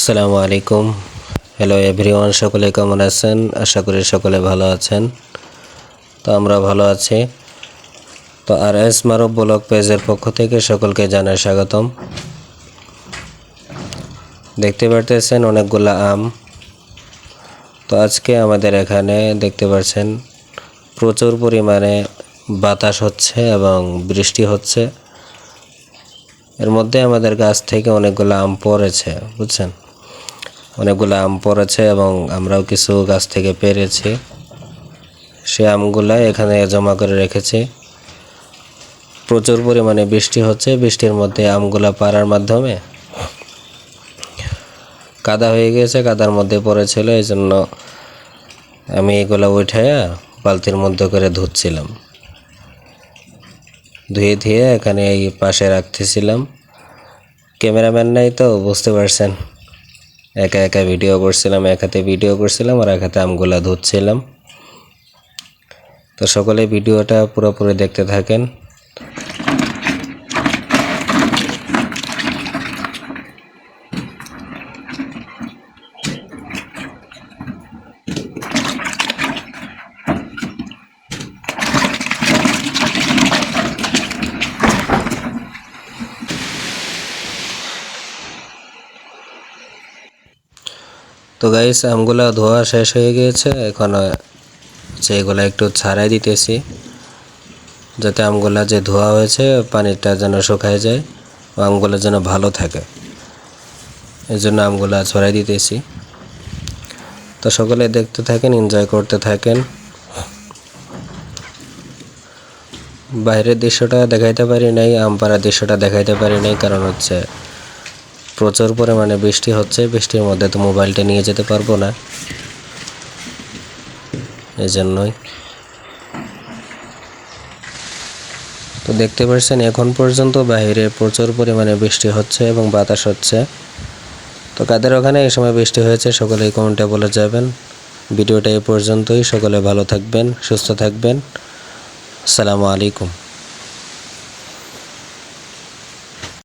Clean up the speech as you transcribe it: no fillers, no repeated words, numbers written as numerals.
আসসালামু আলাইকুম। Hello everyone, সকলে কেমন আছেন? আশা করি সকলে ভালো আছেন। তো আমরা ভালো আছি। তো আর এস মারুফ ব্লগ পেজের পক্ষ থেকে সকলকে জানাই স্বাগতম। দেখতে পারতেছেন অনেকগুলা আম। তো আজকে আমাদের এখানে দেখতে পাচ্ছেন প্রচুর পরিমাণে বাতাস হচ্ছে এবং বৃষ্টি হচ্ছে। এর মধ্যে আমাদের গাছ থেকে অনেকগুলো আম পড়েছে, বুঝছেন? অনেকগুলো আম পড়েছে এবং আমরাও কিছু গাছ থেকে পেরেছি। সে আমগুলা এখানে জমা করে রেখেছি। প্রচুর পরিমাণে বৃষ্টি হচ্ছে। বৃষ্টির মধ্যে আমগুলা পাড়ার মাধ্যমে কাদা হয়ে গেছে, কাদার মধ্যে পড়েছিল। এই জন্য আমি এগুলো উঠাইয়া বালতির মধ্যে করে ধুচ্ছিলাম। ধুয়ে এখানে এই পাশে রাখতেছিলাম। ক্যামেরাম্যান নাই তো, বুঝতে পারছেন, একা একা ভিডিও করছিলাম। এক হাতে ভিডিও করছিলাম আর এক হাতে আমগুলা ধুচ্ছিলাম। তো সকলে ভিডিওটা পুরোপুরি দেখতে থাকেন। তো গাইস, আমগুলা ধোয়া শেষ হয়ে গিয়েছে। এখন এগুলা একটু ছাড়াই দিতেছি, যাতে আমগুলা যে ধোয়া হয়েছে পানিটা যেন শুকায় যায় ও আমগুলা যেন ভালো থাকে। এই জন্য আমগুলা ছড়াই দিতেছি। তো সকলে দেখতে থাকেন, এনজয় করতে থাকেন। বাইরের দৃশ্যটা দেখাইতে পারি নাই, আম পাড়ার দৃশ্যটা দেখাইতে পারি নাই, কারণ হচ্ছে প্রচুর পরিমাণে বৃষ্টি হচ্ছে। বৃষ্টির মধ্যে তো মোবাইলটা নিয়ে যেতে পারবো না, এই জন্যই। তো দেখতে পাচ্ছেন এখন পর্যন্ত বাইরে প্রচুর পরিমাণে বৃষ্টি হচ্ছে এবং বাতাস হচ্ছে। তো কাদের ওখানে এই সময় বৃষ্টি হয়েছে সকলেই কমেন্টে বলে যাবেন। ভিডিওটা এই পর্যন্তই। সকলে ভালো থাকবেন, সুস্থ থাকবেন। আসসালামু আলাইকুম।